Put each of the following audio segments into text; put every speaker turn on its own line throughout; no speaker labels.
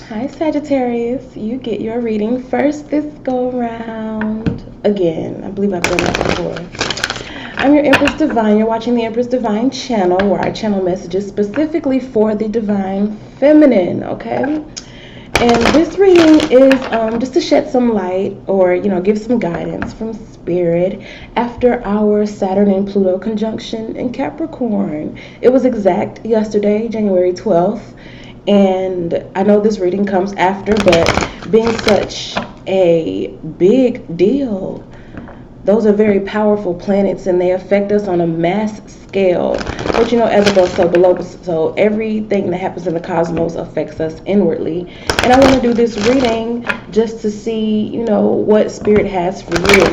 Hi Sagittarius, you get your reading first this go round. Again, I believe I've done that before. I'm your Empress Divine. You're watching the Empress Divine Channel, where I channel messages specifically for the Divine Feminine, okay? And this reading is just to shed some light or, give some guidance from Spirit after our Saturn and Pluto conjunction in Capricorn. It was exact yesterday, January 12th. And I know this reading comes after, but being such a big deal, those are very powerful planets and they affect us on a mass scale. But as above, so below, so everything that happens in the cosmos affects us inwardly. And I want to do this reading just to see, what Spirit has for you.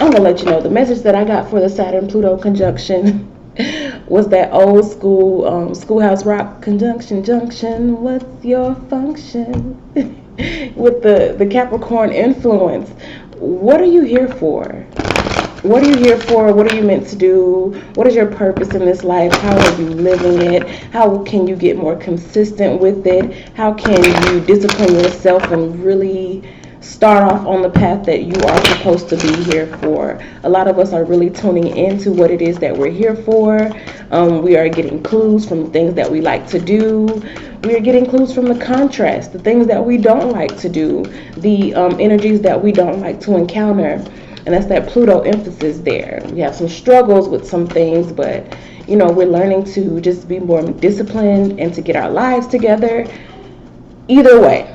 I'm going to let you know the message that I got for the Saturn-Pluto conjunction was that old school Schoolhouse Rock conjunction junction. What's your function? With the Capricorn influence. What are you here for? What are you here for? What are you meant to do? What is your purpose in this life? How are you living it? How can you get more consistent with it? How can you discipline yourself and really start off on the path that you are supposed to be here for? A lot of us are really tuning into what it is that we're here for. We are getting clues from things that we like to do. We are getting clues from the contrast, the things that we don't like to do, the energies that we don't like to encounter. And that's that Pluto emphasis there. We have some struggles with some things, but we're learning to just be more disciplined and to get our lives together. Either way,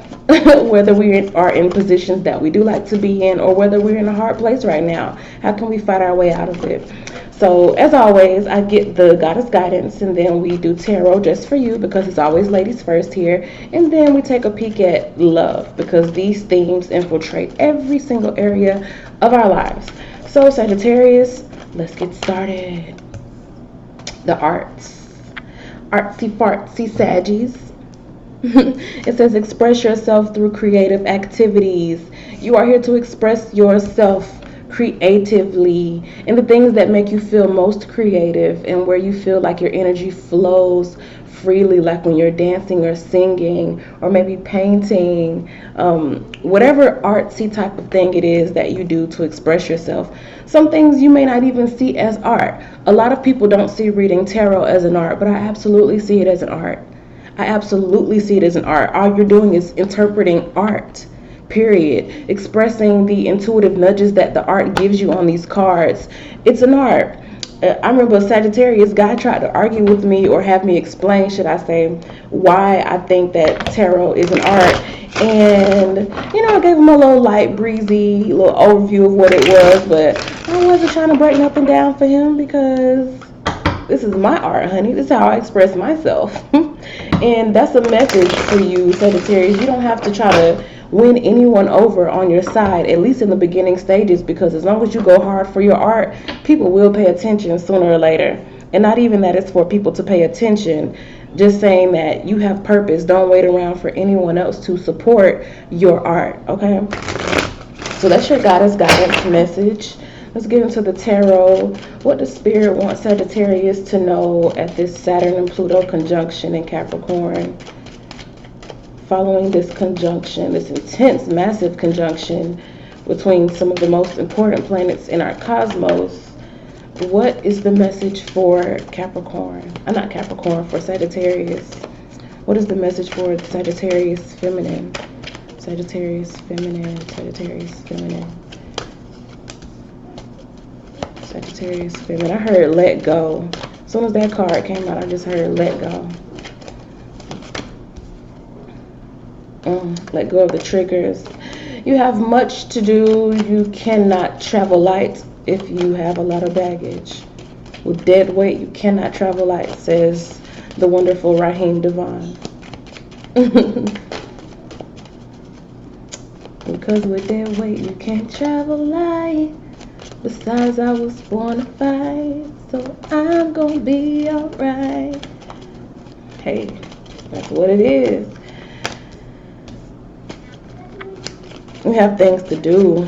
whether we are in positions that we do like to be in or whether we're in a hard place right now, how can we fight our way out of it? So as always, I get the goddess guidance, and then we do tarot just for you because it's always ladies first here. And then we take a peek at love because these themes infiltrate every single area of our lives. So Sagittarius, let's get started. The arts. Artsy fartsy Saggies. It says express yourself through creative activities. You are here to express yourself creatively in the things that make you feel most creative and where you feel like your energy flows freely, like when you're dancing or singing or maybe painting, whatever artsy type of thing it is that you do to express yourself. Some things you may not even see as art. A lot of people don't see reading tarot as an art, but I absolutely see it as an art. I absolutely see it as an art. All you're doing is interpreting art, period. Expressing the intuitive nudges that the art gives you on these cards. It's an art. I remember a Sagittarius guy tried to argue with me or have me explain, should I say, why I think that tarot is an art. And, I gave him a little light, breezy, little overview of what it was, but I wasn't trying to break nothing down for him because this is my art, honey. This is how I express myself. And that's a message for you, Sagittarius. You don't have to try to win anyone over on your side, at least in the beginning stages, because as long as you go hard for your art, people will pay attention sooner or later. And not even that it's for people to pay attention, just saying that you have purpose. Don't wait around for anyone else to support your art, okay? So that's your goddess guidance message. Let's get into the tarot. What does Spirit want Sagittarius to know at this Saturn and Pluto conjunction in Capricorn? Following this conjunction, this intense, massive conjunction between some of the most important planets in our cosmos, what is the message for Capricorn? Not Capricorn, for Sagittarius. What is the message for Sagittarius feminine? Sagittarius feminine, Sagittarius feminine. Sagittarius feminine. I heard let go. As soon as that card came out, I just heard let go. Let go of the triggers. You have much to do. You cannot travel light if you have a lot of baggage. With dead weight, you cannot travel light, says the wonderful Raheem Devon. Because with dead weight, you can't travel light. Besides, I was born to fight, so I'm gonna be alright. Hey, that's what it is. You have things to do.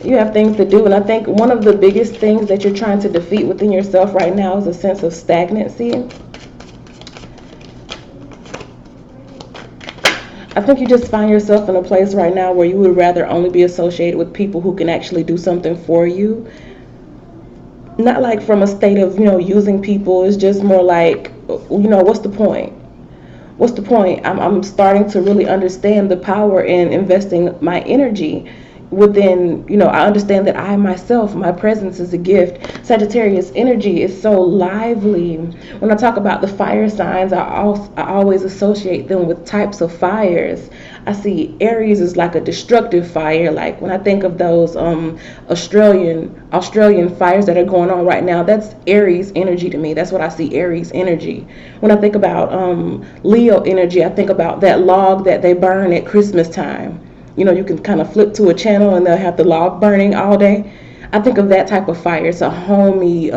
You have things to do, and I think one of the biggest things that you're trying to defeat within yourself right now is a sense of stagnancy. I think you just find yourself in a place right now where you would rather only be associated with people who can actually do something for you. Not like from a state of, using people. It's just more like, what's the point? What's the point? I'm starting to really understand the power in investing my energy within, I understand that I myself, my presence is a gift. Sagittarius energy is so lively. When I talk about the fire signs, I always associate them with types of fires. I see Aries as like a destructive fire. Like when I think of those Australian fires that are going on right now, that's Aries energy to me. That's what I see, Aries energy. When I think about Leo energy, I think about that log that they burn at Christmas time. You can kind of flip to a channel and they'll have the log burning all day. I think of that type of fire. It's a homey,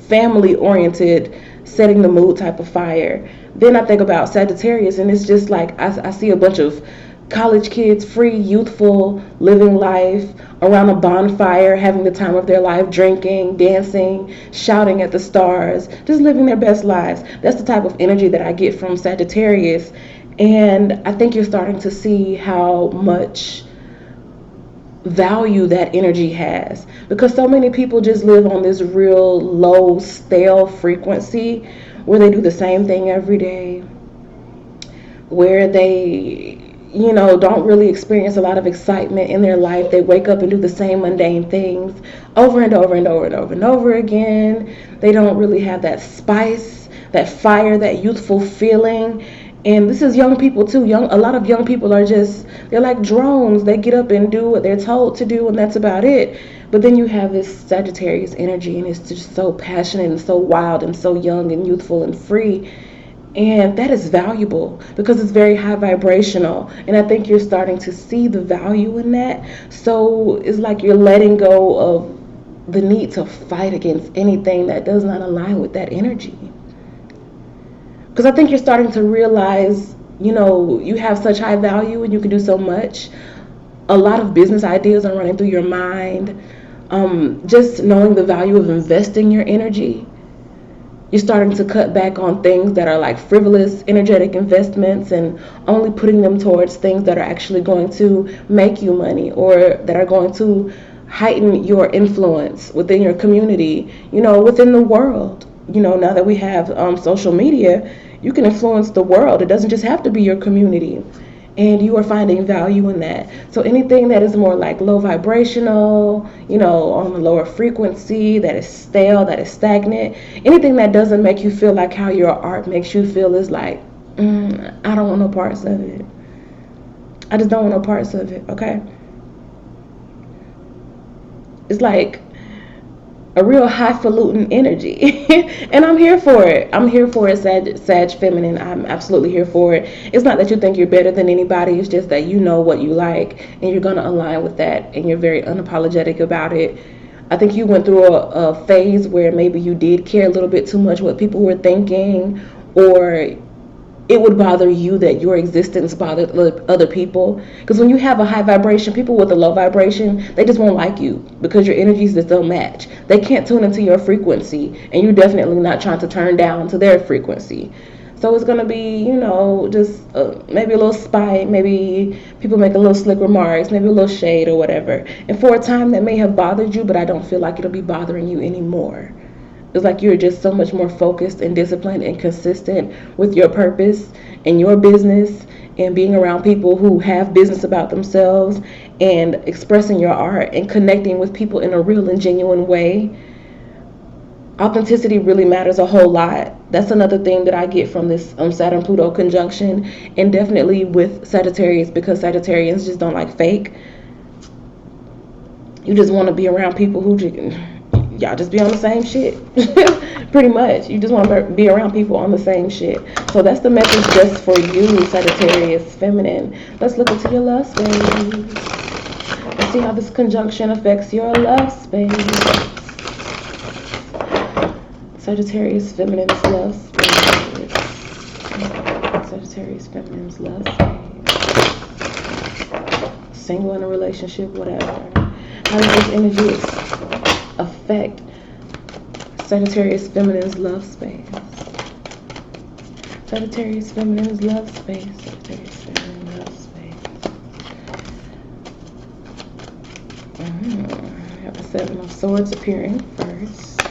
family oriented, setting the mood type of fire. Then I think about Sagittarius, and it's just like I see a bunch of college kids, free, youthful, living life around a bonfire, having the time of their life, drinking, dancing, shouting at the stars, just living their best lives. That's the type of energy that I get from Sagittarius. And I think you're starting to see how much value that energy has, because so many people just live on this real low, stale frequency where they do the same thing every day, where they don't really experience a lot of excitement in their life. They wake up and do the same mundane things over and over and over and over and over again. They don't really have that spice, that fire, that youthful feeling. And this is young people too. A lot of young people they're like drones. They get up and do what they're told to do, and that's about it. But then you have this Sagittarius energy, and it's just so passionate and so wild and so young and youthful and free. And that is valuable because it's very high vibrational. And I think you're starting to see the value in that. So it's like you're letting go of the need to fight against anything that does not align with that energy. Because I think you're starting to realize, you have such high value and you can do so much. A lot of business ideas are running through your mind. Just knowing the value of investing your energy. You're starting to cut back on things that are like frivolous, energetic investments and only putting them towards things that are actually going to make you money or that are going to heighten your influence within your community, within the world. Now that we have social media, you can influence the world. It doesn't just have to be your community. And you are finding value in that. So anything that is more like low vibrational, on a lower frequency, that is stale, that is stagnant, anything that doesn't make you feel like how your art makes you feel is like, I don't want no parts of it. I just don't want no parts of it, okay? It's like a real highfalutin energy. And I'm here for it. I'm here for it, Sag feminine. I'm absolutely here for it. It's not that you think you're better than anybody. It's just that you know what you like and you're going to align with that and you're very unapologetic about it. I think you went through a phase where maybe you did care a little bit too much what people were thinking, or it would bother you that your existence bothered other people. Because when you have a high vibration, people with a low vibration, they just won't like you because your energies just don't match. They can't tune into your frequency, and you're definitely not trying to turn down to their frequency. So it's going to be, just maybe a little spite, maybe people make a little slick remarks, maybe a little shade or whatever. And for a time that may have bothered you, but I don't feel like it'll be bothering you anymore. It's like you're just so much more focused and disciplined and consistent with your purpose and your business and being around people who have business about themselves and expressing your art and connecting with people in a real and genuine way. Authenticity really matters a whole lot. That's another thing that I get from this Saturn-Pluto conjunction, and definitely with Sagittarius, because Sagittarians just don't like fake. You just want to be around people who y'all just be on the same shit. Pretty much. You just want to be around people on the same shit. So that's the message just for you, Sagittarius feminine. Let's look into your love space. Let's see how this conjunction affects your love space. Sagittarius feminine's love space. Sagittarius feminine's love space. Single in a relationship, whatever. How does this energy affect Sagittarius feminine's love space? Sagittarius feminine's love space. Sagittarius feminine love space. We have the Seven of Swords appearing first.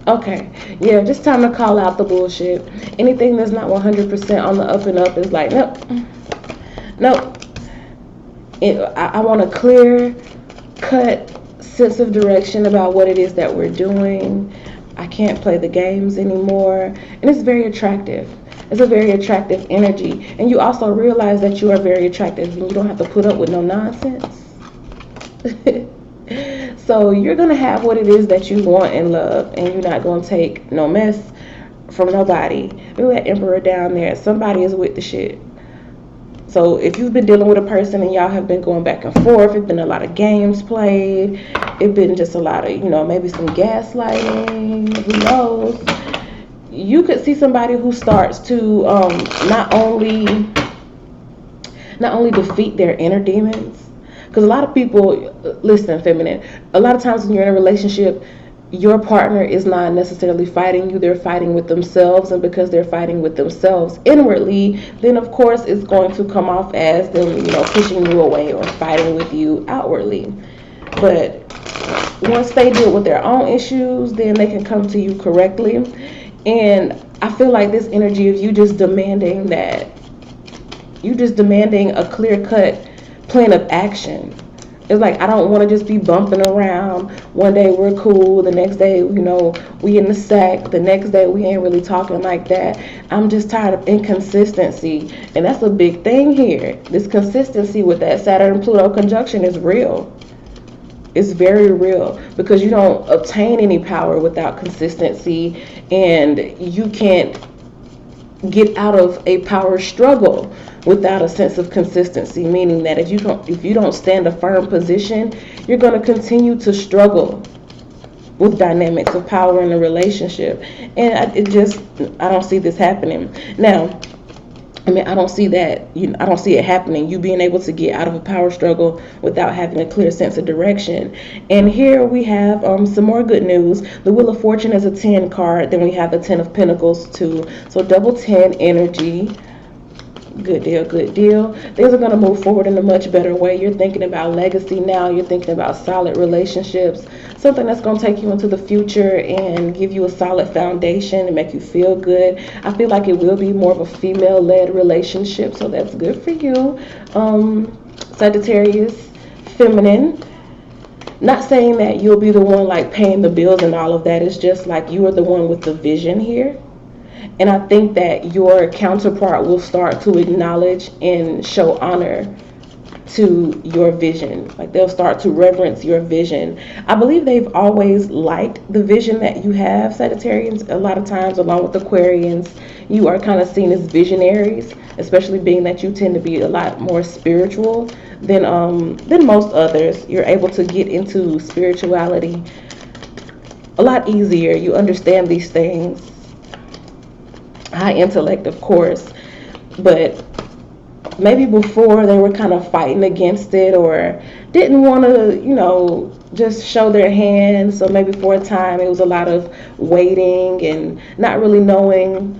Okay, yeah, just time to call out the bullshit. Anything that's not 100% on the up and up is like, nope. Nope. I want a clear cut sense of direction about what it is that we're doing. I can't play the games anymore. And it's very attractive. It's a very attractive energy. And you also realize that you are very attractive and you don't have to put up with no nonsense. So you're going to have what it is that you want in love, and you're not going to take no mess from nobody. Look at that Emperor down there. Somebody is with the shit. So if you've been dealing with a person and y'all have been going back and forth, it's been a lot of games played. It's been just a lot of, maybe some gaslighting. Who knows? You could see somebody who starts to not only defeat their inner demons. Because a lot of people, listen, feminine, a lot of times when you're in a relationship, your partner is not necessarily fighting you, they're fighting with themselves, and because they're fighting with themselves inwardly, then of course it's going to come off as them, pushing you away or fighting with you outwardly. But once they deal with their own issues, then they can come to you correctly. And I feel like this energy of you just demanding a clear-cut plan of action. It's like, I don't want to just be bumping around. One day we're cool, the next day, we in the sack, the next day we ain't really talking like that. I'm just tired of inconsistency. And that's a big thing here. This consistency with that Saturn-Pluto conjunction is real. It's very real, because you don't obtain any power without consistency, and you can't get out of a power struggle without a sense of consistency, meaning that if you don't stand a firm position, you're going to continue to struggle with dynamics of power in a relationship. And I don't see this happening. Now, I don't see that. I don't see it happening. You being able to get out of a power struggle without having a clear sense of direction. And here we have some more good news. The Wheel of Fortune is a 10 card. Then we have the 10 of Pentacles too. So double 10 energy. Good deal, good deal. Things are going to move forward in a much better way. You're thinking about legacy now. You're thinking about solid relationships. Something that's going to take you into the future and give you a solid foundation and make you feel good. I feel like it will be more of a female-led relationship, so that's good for you. Sagittarius, feminine. Not saying that you'll be the one like paying the bills and all of that. It's just like you are the one with the vision here. And I think that your counterpart will start to acknowledge and show honor to your vision. Like, they'll start to reverence your vision. I believe they've always liked the vision that you have, Sagittarians. A lot of times, along with Aquarians, you are kind of seen as visionaries, especially being that you tend to be a lot more spiritual than most others. You're able to get into spirituality a lot easier. You understand these things. High intellect, of course, but maybe before they were kind of fighting against it or didn't want to, just show their hand. So maybe for a time it was a lot of waiting and not really knowing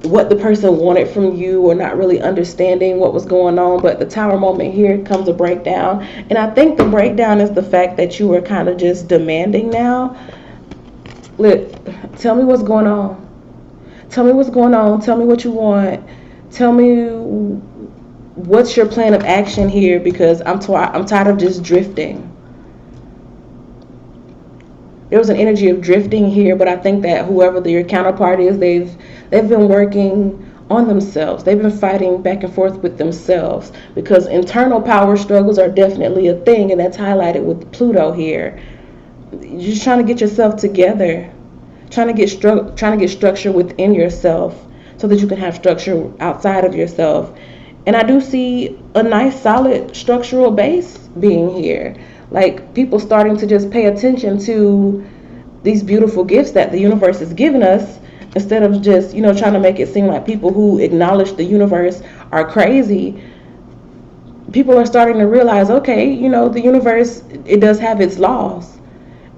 what the person wanted from you, or not really understanding what was going on. But the Tower moment, here comes a breakdown. And I think the breakdown is the fact that you were kind of just demanding now. Look, tell me what's going on. Tell me what's going on. Tell me what you want. Tell me what's your plan of action here, because I'm tired of just drifting. There was an energy of drifting here, but I think that whoever your counterpart is, they've been working on themselves. They've been fighting back and forth with themselves, because internal power struggles are definitely a thing, and that's highlighted with Pluto here. You're just trying to get yourself together. Trying to get structure within yourself so that you can have structure outside of yourself. And I do see a nice solid structural base being here. Like, people starting to just pay attention to these beautiful gifts that the universe has given us, instead of just, trying to make it seem like people who acknowledge the universe are crazy. People are starting to realize, okay, the universe, it does have its laws.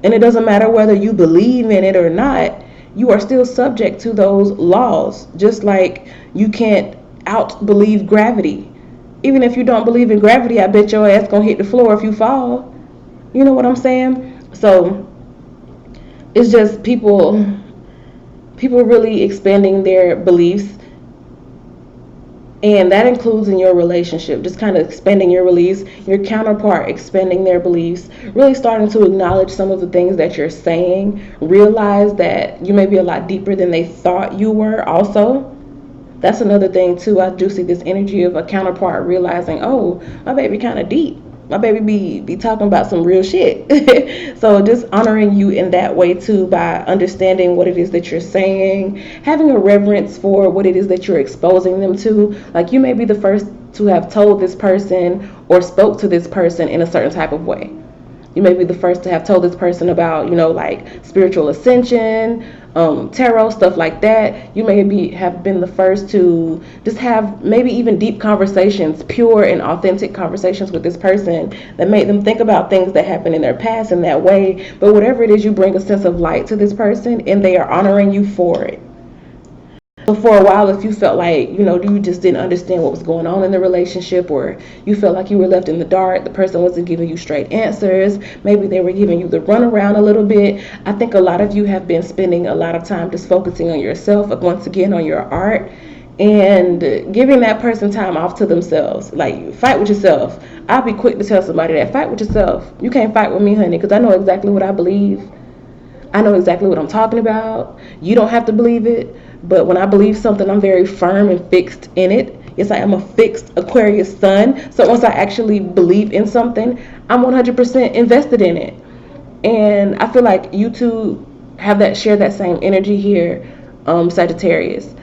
And it doesn't matter whether you believe in it or not. you are still subject to those laws. Just like you can't out believe gravity. Even if you don't believe in gravity, I bet your ass gonna hit the floor if you fall. You know what I'm saying? So it's just people really expanding their beliefs, and that includes in your relationship, just kind of expanding your beliefs, your counterpart expanding their beliefs, really starting to acknowledge some of the things that you're saying, realize that you may be a lot deeper than they thought you were also. That's another thing too. I do see this energy of a counterpart realizing, oh, my baby kind of deep. My baby be talking about some real shit. So just honoring you in that way too, by understanding what it is that you're saying, having a reverence for what it is that you're exposing them to. Like, you may be the first to have told this person or spoke to this person in a certain type of way. You may be the first to have told this person about, like spiritual ascension, tarot, stuff like that. You may have been the first to just have maybe even deep conversations, pure and authentic conversations with this person that made them think about things that happened in their past in that way. But whatever it is, you bring a sense of light to this person and they are honoring you for it. So for a while, if you felt like, you just didn't understand what was going on in the relationship, or you felt like you were left in the dark, the person wasn't giving you straight answers, maybe they were giving you the runaround a little bit. I think a lot of you have been spending a lot of time just focusing on yourself, once again, on your art, and giving that person time off to themselves. Like, fight with yourself. I'll be quick to tell somebody that. Fight with yourself. You can't fight with me, honey, because I know exactly what I believe. I know exactly what I'm talking about. You don't have to believe it. But when I believe something, I'm very firm and fixed in it. Yes, I am a fixed Aquarius sun. So once I actually believe in something, I'm 100% invested in it. And I feel like you two share that same energy here, Sagittarius.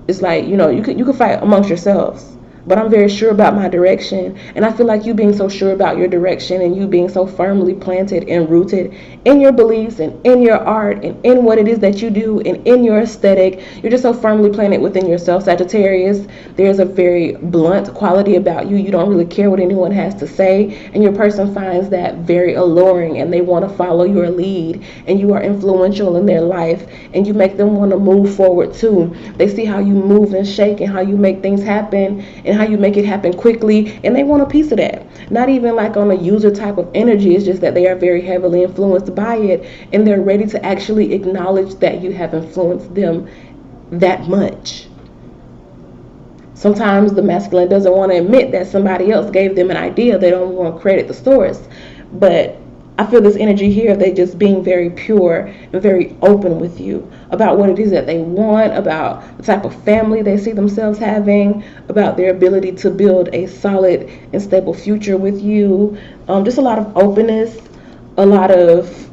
It's like, you can fight amongst yourselves. But I'm very sure about my direction. And I feel like you being so sure about your direction and you being so firmly planted and rooted in your beliefs and in your art and in what it is that you do and in your aesthetic. You're just so firmly planted within yourself, Sagittarius. There's a very blunt quality about you. You don't really care what anyone has to say. And your person finds that very alluring and they want to follow your lead. And you are influential in their life. And you make them want to move forward too. They see how you move and shake and how you make things happen and how you make it happen quickly, and they want a piece of that. Not even like on a user type of energy, it's just that they are very heavily influenced by it, and they're ready to actually acknowledge that you have influenced them that much. Sometimes the masculine doesn't want to admit that somebody else gave them an idea. They don't want to credit the source. But I feel this energy here of they just being very pure and very open with you about what it is that they want, about the type of family they see themselves having, about their ability to build a solid and stable future with you. Just a lot of openness, a lot of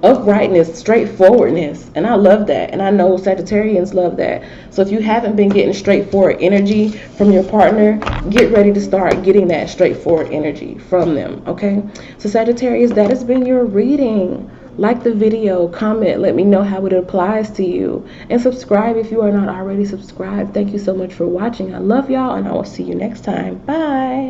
uprightness, straightforwardness, and I love that, and I know Sagittarians love that. So if you haven't been getting straightforward energy from your partner, get ready to start getting that straightforward energy from them. Okay, so Sagittarius, that has been your reading. Like the video, comment, let me know how it applies to you, and subscribe if you are not already subscribed. Thank you so much for watching. I love y'all, and I will see you next time. Bye.